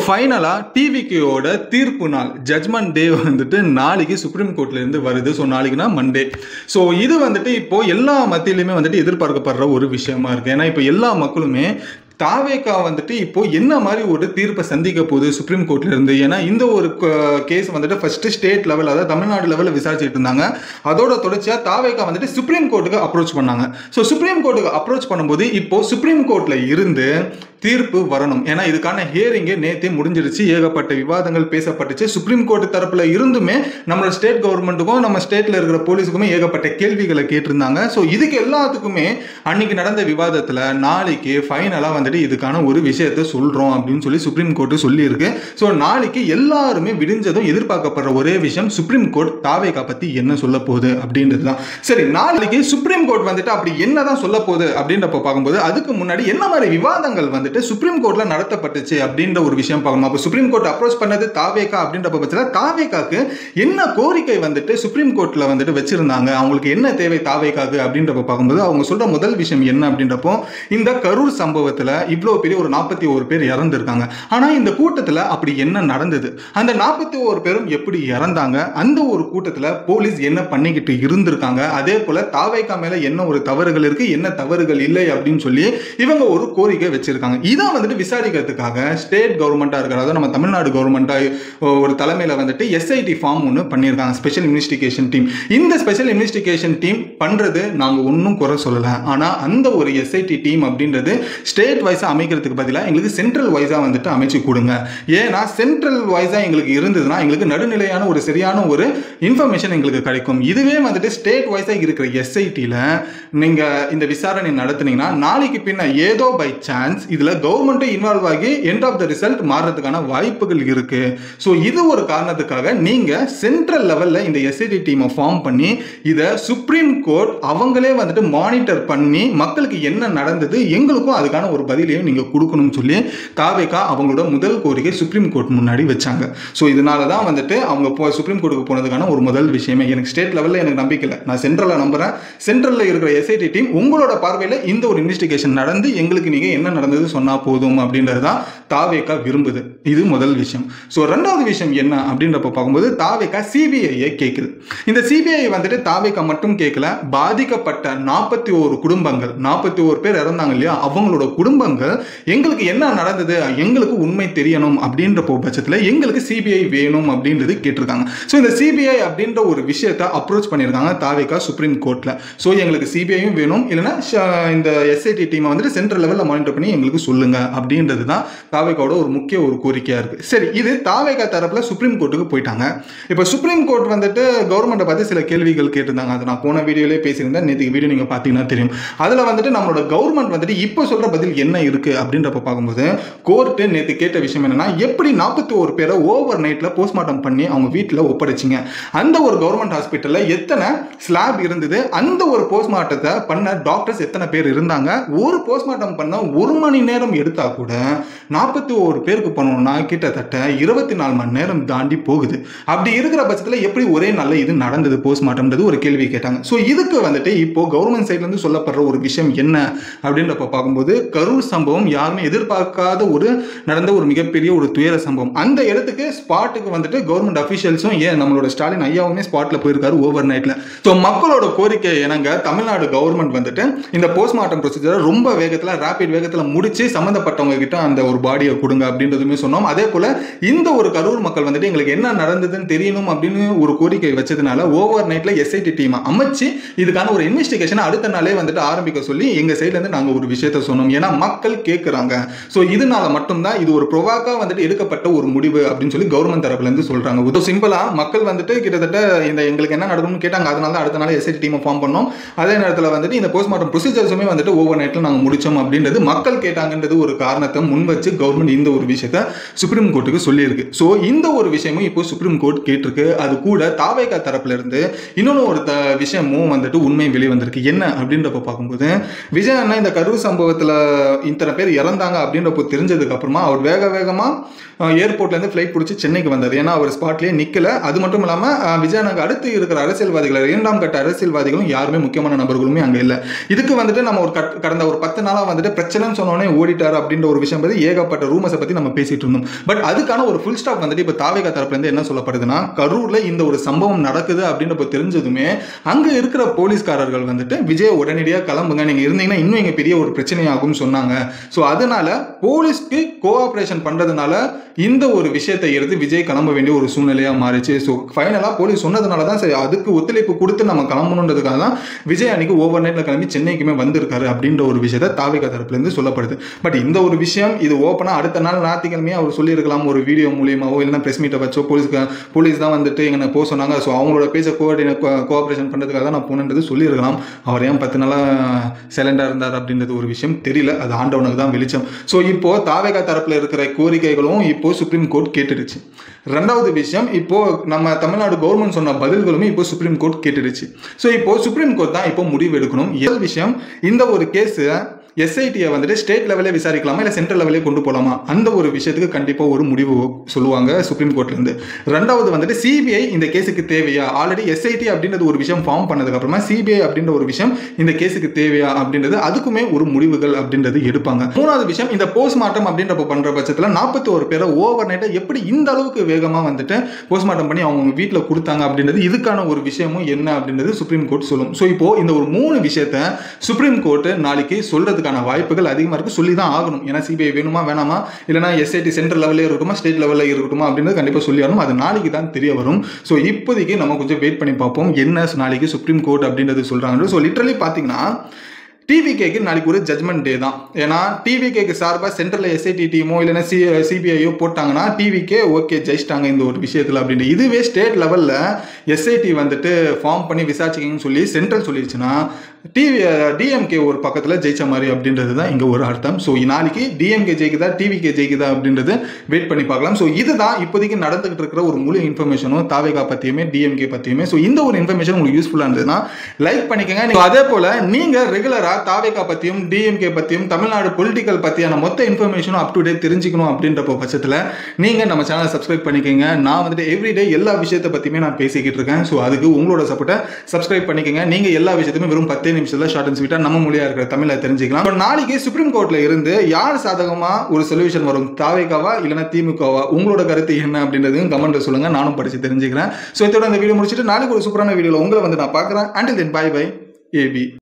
ஃபைனலா டிவிகேயோட தீர்ப்பு நாள் ஜட்மெண்ட் டே வந்துட்டு நாளைக்கு சுப்ரீம் கோர்ட்ல இருந்து வருது. So நாளைக்குனா Monday. ஸோ இது வந்துட்டு இப்போ எல்லா மத்தியிலுமே வந்துட்டு எதிர்பார்க்கப்படுற ஒரு விஷயமா இருக்கு. ஏன்னா இப்போ எல்லா மக்களுமே தாவேகா வந்துட்டு இப்போ என்ன மாதிரி ஒரு தீர்ப்பை சந்திக்க போகுது சுப்ரீம் கோர்ட்ல இருந்து. ஏன்னா இந்த ஒரு கேஸ் வந்துட்டு ஃபர்ஸ்ட் ஸ்டேட் லெவல், அதாவது தமிழ்நாடு லெவலில் விசாரிச்சுட்டு இருந்தாங்க. அதோட தொடர்ச்சியாக தாவேகா வந்துட்டு சுப்ரீம் கோர்ட்டுக்கு அப்ரோச் பண்ணாங்க. ஸோ சுப்ரீம் கோர்ட்டுக்கு அப்ரோச் பண்ணும்போது இப்போ சுப்ரீம் கோர்ட்ல இருந்து தீர்ப்பு வரணும். ஏன்னா இதுக்கான ஹியரிங்கே நேற்றே முடிஞ்சிருச்சு. ஏகப்பட்ட விவாதங்கள் பேசப்பட்டுச்சு. சுப்ரீம் கோர்ட் தரப்புல இருந்துமே நம்மளோட ஸ்டேட் கவர்மெண்ட்டுக்கும் நம்ம ஸ்டேட்ல இருக்கிற போலீஸுக்குமே ஏகப்பட்ட கேள்விகளை கேட்டிருந்தாங்க. ஸோ இதுக்கு எல்லாத்துக்குமே அன்னைக்கு நடந்த விவாதத்தில் நாளைக்கு ஃபைனலாக வந்துட்டு இதுக்கான ஒரு விஷயத்தை சொல்றோம் அப்படின்னு சொல்லி சுப்ரீம் கோர்ட்டு சொல்லியிருக்கு. ஸோ நாளைக்கு எல்லாருமே விடிஞ்சதும் எதிர்பார்க்கப்படுற ஒரே விஷயம் சுப்ரீம் கோர்ட் தாவேகா பத்தி என்ன சொல்ல போகுது அப்படின்றது தான். சரி, நாளைக்கு சுப்ரீம் கோர்ட் வந்துட்டு அப்படி என்னதான் சொல்ல போகுது அப்படின்றப்ப பார்க்கும்போது அதுக்கு முன்னாடி என்ன மாதிரி விவாதங்கள் வந்துட்டு சுப்ரீம் கோர்ட்ல நடத்தப்பட்டுச்சு அப்படின்ற ஒரு விஷயம் பார்க்கணும். அப்போ சுப்ரீம் கோர்ட் அப்ரோச் பண்ணது தாவேகா அப்படின்ற பட்சத்தில் தாவேகாக்கு என்ன கோரிக்கை வந்துட்டு சுப்ரீம் கோர்ட்ல வந்துட்டு வச்சிருந்தாங்க, அவங்களுக்கு என்ன தேவை தாவேகாக்கு அப்படின்றப்ப பார்க்கும்போது அவங்க சொல்ற முதல் விஷயம் என்ன அப்படின்றப்போ, இந்த கரூர் சம்பவத்தில் இவ்வளவு பெரிய ஒரு 41 பேர் இறந்திருக்காங்க. ஆனா இந்த கூட்டத்தில் அப்படி என்ன நடந்தது, அந்த 41 பேரும் எப்படி இறந்தாங்க, அந்த ஒரு கூட்டத்தில் போலீஸ் என்ன பண்ணிக்கிட்டு இருந்திருக்காங்க, அதே போல தாவேகா மேல என்ன ஒரு தவறுகள் இருக்கு, என்ன தவறுகள் இல்லை அப்படின்னு சொல்லி இவங்க ஒரு கோரிக்கை வச்சிருக்காங்க. இதை வந்துட்டு விசாரிக்கிறதுக்காக ஸ்டேட் கவர்மெண்டா இருக்கிறது நம்ம தமிழ்நாடு கவர்மெண்டா ஒரு தலைமையில வந்துட்டு எஸ்ஐடி ஃபார்ம் ஒன்று பண்ணியிருக்காங்க, ஸ்பெஷல் இன்வெஸ்டிகேஷன் டீம். இந்த ஸ்பெஷல் இன்வெஸ்டிகேஷன் டீம் பண்றது நாங்க ஒன்றும் குறை சொல்லல. ஆனா அந்த ஒரு எஸ்ஐடி டீம் அப்படின்றது ஸ்டேட் வைஸா அமைக்கிறதுக்கு பதிலாக எங்களுக்கு சென்ட்ரல் வைஸா வந்துட்டு அமைச்சு கொடுங்க. ஏன்னா சென்ட்ரல் வைஸா எங்களுக்கு இருந்ததுன்னா எங்களுக்கு நடுநிலையான ஒரு சரியான ஒரு இன்ஃபர்மேஷன் எங்களுக்கு கிடைக்கும். இதுவே வந்துட்டு ஸ்டேட் வைஸா இருக்கிற எஸ்ஐடியில நீங்க இந்த விசாரணை நடத்துனீங்கன்னா நாளைக்கு பின்ன ஏதோ பை சான்ஸ் இதுல கவர்மெண்ட்டே இன்வால்வ் ஆகி எண்ட் ஆஃப் த ரிசல்ட் மாறதுக்கான வாய்ப்புகள் இருக்கு. ஸோ இது ஒரு காரணத்துக்காக நீங்க சென்ட்ரல் லெவல்ல இந்த எஸ்ஐடி டீமை ஃபார்ம் பண்ணி இதை சுப்ரீம் கோர்ட் அவங்களே வந்துட்டு மானிட்டர் பண்ணி மக்களுக்கு என்ன நடந்தது எங்களுக்கும் அதுக்கான ஒரு பதிலையும் நீங்க கொடுக்கணும்னு சொல்லி தாவேகா அவங்களோட முதல் கோரிக்கை சுப்ரீம் கோர்ட் முன்னாடி வச்சாங்க. ஸோ இதனால தான் வந்துட்டு அவங்க சுப்ரீம் கோர்ட்டுக்கு போனதுக்கான ஒரு முதல் விஷயமே. எனக்கு ஸ்டேட் லெவலில் எனக்கு நம்பிக்கை இல்லை, நான் சென்ட்ரலில் நம்புறேன். சென்ட்ரலில் இருக்கிற எஸ்ஐடி டீம் உங்களோட பார்வையில் இந்த ஒரு இன்வெஸ்டிகேஷன் நடந்து எங்களுக்கு நீங்க என்ன நடந்தது சொன்னா போதும் அப்படின்றது தான் தாவேகா விரும்புது. இது முதல் விஷயம். ஸோ ரெண்டாவது விஷயம் என்ன அப்படின்றப்ப பார்க்கும்போது தாவேகா சிபிஐயை கேட்குது. இந்த சிபிஐ வந்துட்டு தாவேகா மட்டும் கேட்கல, பாதிக்கப்பட்ட 41 குடும்பங்கள், 41 பேர் இறந்தாங்க இல்லையா, அவங்களோட குடும்பங்கள் எங்களுக்கு என்ன நடந்தது எங்களுக்கு உண்மை தெரியணும் அப்படின்ற பட்சத்தில் எங்களுக்கு சிபிஐ வேணும் அப்படின்றது கேட்டிருக்காங்க. ஸோ இந்த சிபிஐ அப்படின்ற ஒரு விஷயத்தை அப்ரோச் பண்ணியிருக்காங்க தாவேகா சுப்ரீம் கோர்ட்ல. ஸோ எங்களுக்கு சிபிஐயும் வேணும், இல்லைன்னா இந்த எஸ்ஐடி டீமை வந்துட்டு சென்ட்ரல் லெவலில் மானிட்டர் பண்ணி எங்களுக்கு சொல்லுங்க அப்படின்றது தான் தாவேகாவோட ஒரு முக்கிய ஒரு கோரிக்கையா இருக்கு. சரி, இது தாவேகா தரப்புல சுப்ரீம் கோர்ட்டுக்கு போயிட்டாங்க. இப்போ சுப்ரீம் கோர்ட் வந்துட்டு கவர்மெண்ட்டை பார்த்து சில கேள்விகள் கேட்டிருந்தாங்க. அது நான் போன வீடியோலேயே பேசியிருந்தேன், நேற்று வீடியோ நீங்க பார்த்தீங்கன்னா தெரியும். அதில் வந்துட்டு நம்மளோட கவர்மெண்ட் வந்துட்டு இப்போ சொல்ற பதில் என்ன இருக்கு அப்படின்றப்ப பார்க்கும்போது கோர்ட்டு நேற்று கேட்ட விஷயம் என்னன்னா, எப்படி 41 பேரை ஓவர் நைட்ல போஸ்ட்மார்ட்டம் பண்ணி அவங்க வீட்டில் ஒப்படைச்சிங்க, அந்த ஒரு கவர்மெண்ட் ஹாஸ்பிட்டல்ல எத்தனை ஸ்லாப் இருந்தது, அந்த ஒரு போஸ்ட்மார்ட்டத்தை பண்ண டாக்டர்ஸ் எத்தனை பேர் இருந்தாங்க, ஒரு போஸ்ட்மார்ட்டம் பண்ண 1 மணி நேரம் எடுத்தா கூட 41 பேருக்கு பண்ணணும்னா கிட்டத்தட்ட 24 மணி நேரம் தாண்டி போகுது. அப்படி இருக்கிற பட்சத்தில் எப்படி ஒரே நல்ல இது நடந்தது போஸ்ட்மார்ட்டம்ன்றது ஒரு கேள்வி கேட்டாங்க. ஸோ இதுக்கு வந்துட்டு இப்போ கவர்மெண்ட் சைட்ல இருந்து சொல்லப்படுற ஒரு விஷயம் என்ன அப்படின்றப்ப பார்க்கும்போது கரூர் சம்பவம் யாருமே எதிர்பார்க்காத ஒரு நடந்த ஒரு மிகப்பெரிய ஒரு துயர சம்பவம். அந்த இடத்துக்கு ஸ்பாட்டுக்கு வந்துட்டு கவர்மெண்ட் அபிஷியல்ஸும் ஏன் நம்மளோட ஸ்டாலின் ஐயாவுமே ஸ்பாட்ல போயிருக்காரு ஓவர் நைட்ல. ஸோ மக்களோட கோரிக்கை என்னங்க, தமிழ்நாடு கவர்மெண்ட் வந்துட்டு இந்த போஸ்ட்மார்ட்டம் ப்ரொசீஜரை ரொம்ப வேகத்தில் ரேபிட் வேகத்தில் முடிச்சு சம்பந்தப்பட்டவங்க கிட்ட அந்த ஒரு பாடியை கொடுங்க அப்படின்றதுமே சொன்னோம். அதே போல இந்த ஒரு கரூர் மக்கள் வந்துட்டு எங்களுக்கு என்ன நடந்ததுன்னு தெரியணும் அப்படின்னு ஒரு கோரிக்கை வச்சதுனால ஓவர் நைட்ல எஸ்ஐடி டீம் அமைச்சு இதுக்கான ஒரு இன்வெஸ்டிகேஷன் அடுத்த நாளே வந்துட்டு ஆரம்பிக்க சொல்லி எங்க சைட்ல இருந்து நாங்க ஒரு விஷயத்தை சொன்னோம். ஏன்னா மக்கள் கேட்கறாங்க. ஸோ இதனால மட்டும்தான் இது ஒரு ப்ரொவாக்கா வந்துட்டு எடுக்கப்பட்ட ஒரு முடிவு அப்படின்னு சொல்லி கவர்மெண்ட் தரப்புல இருந்து சொல்றாங்க. உதோ சிம்பிளா மக்கள் வந்துட்டு கிட்டத்தட்ட இந்த எங்களுக்கு என்ன நடக்கும்னு கேட்டாங்க. அதனால அடுத்த நாள் எஸ்ஐடி டீமை ஃபார்ம் பண்ணோம். அதே நேரத்தில் வந்துட்டு இந்த போஸ்ட்மார்ட்டம் ப்ரொசீஜர்ஸுமே வந்துட்டு ஓவர் நைட்ல நாங்க முடிச்சோம் அப்படின்றது மக்கள் கேட்டாங்கன்றது ஒரு காரணத்தை முன் வச்சு கவர்மெண்ட் இந்த ஒரு விஷயத்தை சுப்ரீம் கோர்ட்டுக்கு சொல்லியிருக்கு. ஸோ இந்த ஒரு விஷயமும் இப்போ சுப்ரீம் கோர்ட் கேட்டிருக்கு. அது கூட தாவேகா தரப்புல இருந்து இன்னொன்று ஒரு விஷயமும் வந்துட்டு உண்மை வெளிவந்திருக்கு. என்ன அப்படின்றப்ப பார்க்கும்போது விஜய் அண்ணா இந்த கரூர் சம்பவத்தில் இத்தனை பேர் இறந்தாங்க அப்படின்றப்போ தெரிஞ்சதுக்கு அப்புறமா அவர் வேகமா ஏர்போர்ட்லேருந்து ஃப்ளைட் பிடிச்சி சென்னைக்கு வந்தார். ஏன்னா அவர் ஸ்பாட்லேயே நிற்கல. அது மட்டும் இல்லாமல் விஜயனுக்கு அடுத்து இருக்கிற அரசியல்வாதிகள், 2ஆம் கட்ட அரசியல்வாதிகளும் யாருமே முக்கியமான நபர்களுமே அங்கே இல்லை. இதுக்கு வந்துட்டு நம்ம கடந்த ஒரு 10 நாளாக வந்துட்டு பிரச்சனைன்னு சொன்னோடனே ஓடிட்டார் அப்படின்ற ஒரு விஷயம் பற்றி ஏகப்பட்ட ஏகப்பட்ட ரூமர்ஸை பத்தி நம்ம பேசிட்டு இருந்தோம். பட் அதுக்கான ஒரு ஃபுல் ஸ்டாப் வந்துட்டு இப்ப தாவேகா தரப்புல இருந்து என்ன சொல்லப்படுதுன்னா, கரூர்ல இந்த ஒரு சம்பவம் நடக்குது அப்படின்ற தெரிஞ்சதுமே அங்க இருக்கிற போலீஸ்காரர்கள் வந்துட்டு விஜய் உடனடியாக கிளம்புங்க, நீங்க இருந்தீங்கன்னா இன்னும் இங்க பெரிய ஒரு பிரச்சனையாகும் சொன்னாங்க. ஸோ அதனால போலீஸ்க்கு கோஆபரேஷன் பண்றதுனால இந்த ஒரு விஷயத்தை எடுத்து விஜய் கிளம்ப வேண்டிய ஒரு சூழ்நிலையா மாறிச்சு. ஸோ ஃபைனலா போலீஸ் சொன்னதுனால தான் சரி அதுக்கு ஒத்துழைப்பு கொடுத்து நம்ம கிளம்பணுன்றதுக்காக தான் விஜய் அன்னைக்கு ஓவர் நைட்ல கிளம்பி சென்னைக்குமே வந்திருக்காரு அப்படின்ற ஒரு விஷயத்தை தாவேகா தரப்புல இருந்து சொல்லப்படுது. பட் இந்த ஒரு விஷயம் இது ஓப்பனா அடுத்த நாள் ஞாயிற்றுக்கிழமையே அவர் சொல்லியிருக்கலாம், ஒரு வீடியோ மூலியமாவோ இல்லைன்னா பிரஸ் மீட்டை வச்சோ, போலீஸ் தான் வந்துட்டு எங்க போக சொன்னாங்க, ஸோ அவங்களோட பேச கோஆபரேஷன் பண்றதுக்காக தான் நான் போனது சொல்லியிருக்கலாம். அவர் ஏன் 10 நாளா சைலண்டா இருந்தார் அப்படின்றது ஒரு விஷயம் தெரியல, அது ஆண்டவனுக்கு தான் வெளிச்சம். ஸோ இப்போ தாவேகா தரப்புல இருக்கிற கோரிக்கைகளும் இப்போ சுப்ரீம் கோர்ட் கேட்டுடுச்சு. ரெண்டாவது விஷயம், இப்போ நம்ம தமிழ்நாடு கவர்மெண்ட் சொன்ன பதில்களுமே இப்போ சுப்ரீம் கோர்ட் கேட்டுடுச்சு. ஸோ இப்போ சுப்ரீம் கோர்ட் தான் இப்போ முடிவு எடுக்கணும். முதல் விஷயம், இந்த ஒரு கேஸ் எஸ்ஐடியை வந்துட்டு ஸ்டேட் லெவலே விசாரிக்கலாமா இல்லை சென்ட்ரல் லெவலே கொண்டு போகலாமா, அந்த ஒரு விஷயத்துக்கு கண்டிப்பாக ஒரு முடிவு சொல்லுவாங்க சுப்ரீம் கோர்ட்லேருந்து. ரெண்டாவது வந்துட்டு சிபிஐ இந்த கேஸுக்கு தேவையா, ஆல்ரெடி எஸ்ஐடி அப்படின்றது ஒரு விஷயம் ஃபார்ம் பண்ணதுக்கு அப்புறமா சிபிஐ அப்படின்ற ஒரு விஷயம் இந்த கேஸுக்கு தேவையா அப்படின்றது அதுக்குமே ஒரு முடிவுகள் அப்படின்றது எடுப்பாங்க. மூணாவது விஷயம், இந்த போஸ்ட்மார்ட்டம் அப்படின்றப்ப பண்ற பட்சத்தில் 41 பேரை ஓவர் நைட்டை எப்படி இந்த அளவுக்கு வேகமாக வந்துட்டு போஸ்ட்மார்ட்டம் பண்ணி அவங்க வீட்டில் கொடுத்தாங்க அப்படின்றது இதுக்கான ஒரு விஷயமும் என்ன அப்படின்றது சுப்ரீம் கோர்ட் சொல்லும். ஸோ இப்போ இந்த ஒரு 3 விஷயத்தை சுப்ரீம் கோர்ட் நாளைக்கு சொல்றதுக்கு வாய்ப்புகள் அதிகமா இருக்கு, சொல்லி தான் ஆகணும். ஏன்னா சிபிஐ வேணுமா வேணாமா, இல்லைனா எஸ்ஐடி சென்ட்ரல் லெவல்ல இருக்கட்டுமா ஸ்டேட் லெவல்ல இருக்கட்டுமா அப்படின்றது கண்டிப்பா சொல்லி ஆகணும். அது நாளைக்கு தான் தெரிய வரும். ஸோ இப்போதைக்கு நம்ம கொஞ்சம் வெயிட் பண்ணி பார்ப்போம் என்ன நாளைக்கு சுப்ரீம் கோர்ட் அப்படின்றது சொல்றாங்க. ஸோ லிட்டரலி பார்த்தீங்கன்னா டிவிகேக்கு நாளைக்கு ஒரு ஜட்மெண்ட் டே தான். ஏன்னா டிவிகேக்கு சார்பாக சென்ட்ரல் எஸ்ஐடி டீமோ இல்லைன்னா சிபிஐயோ போட்டாங்கன்னா டிவிகே ஓகே ஜெயிச்சிட்டாங்க இந்த ஒரு விஷயத்தில் அப்படின்ட்டு. இதுவே ஸ்டேட் லெவலில் எஸ்ஐடி வந்துட்டு ஃபார்ம் பண்ணி விசாரிச்சிங்கன்னு சொல்லி சென்ட்ரல் சொல்லிடுச்சுன்னா டிஎம்கே ஒரு பக்கத்தில் ஜெயிச்ச மாதிரி அப்படின்றது தான் இங்கே ஒரு அர்த்தம். ஸோ நாளைக்கு டிஎம்கே ஜெயிக்குதா டிவிகே ஜெயிக்குதா அப்படின்றது வெயிட் பண்ணி பார்க்கலாம். ஸோ இதுதான் இப்போதைக்கு நடந்துகிட்டு இருக்கிற ஒரு முழு இன்ஃபர்மேஷனும் தாவேகா பற்றியுமே டிஎம்கே பற்றியுமே. ஸோ இந்த ஒரு இன்ஃபர்மேஷன் உங்களுக்கு யூஸ்ஃபுல்லாக இருந்ததுன்னா லைக் பண்ணிக்கோங்க. அதே போல் நீங்கள் ரெகுலராக தாவேகா பற்றியும் டிஎம்கே பற்றியும் தமிழ்நாடு பொலிட்டிக்கல் பற்றியான மொத்த இன்ஃபர்மேஷனும் அப் டு டேட் தெரிஞ்சுக்கணும் அப்படின்ற பட்சத்தில் நீங்கள் நம்ம சேனலை சப்ஸ்கிரைப் பண்ணிக்கோங்க. நான் வந்துட்டு எவ்ரிடே எல்லா விஷயத்தை பற்றியுமே நான் பேசிக்கிட்டு இருக்கேன். ஸோ அதுக்கு உங்களோட சப்போர்ட்டை சப்ஸ்கிரைப் பண்ணிக்கோங்க. நீங்கள் எல்லா விஷயத்தையுமே வெறும் 10 நிமிஷத்துல ஷார்ட் அண்ட் ஸ்வீட்டா நம்ம மொழியா இருக்கிற தமிழை தெரிஞ்சுக்கலாம். நாளைக்கு சுப்ரீம் கோர்ட்ல இருந்து யார் சாதகமா ஒரு சொல்யூஷன் வரும், தாவேகாவா இல்லைன்னா திமுகவா, உங்களோட கருத்து என்ன அப்படின்றதையும் கமெண்ட்ல சொல்லுங்க, நானும் படிச்சு தெரிஞ்சுக்கிறேன். ஸோ இதோட இந்த வீடியோ முடிச்சுட்டு நாளைக்கு ஒரு சூப்பரான வீடியோல உங்களை வந்து நான் பார்க்குறேன். Until then bye bye AB.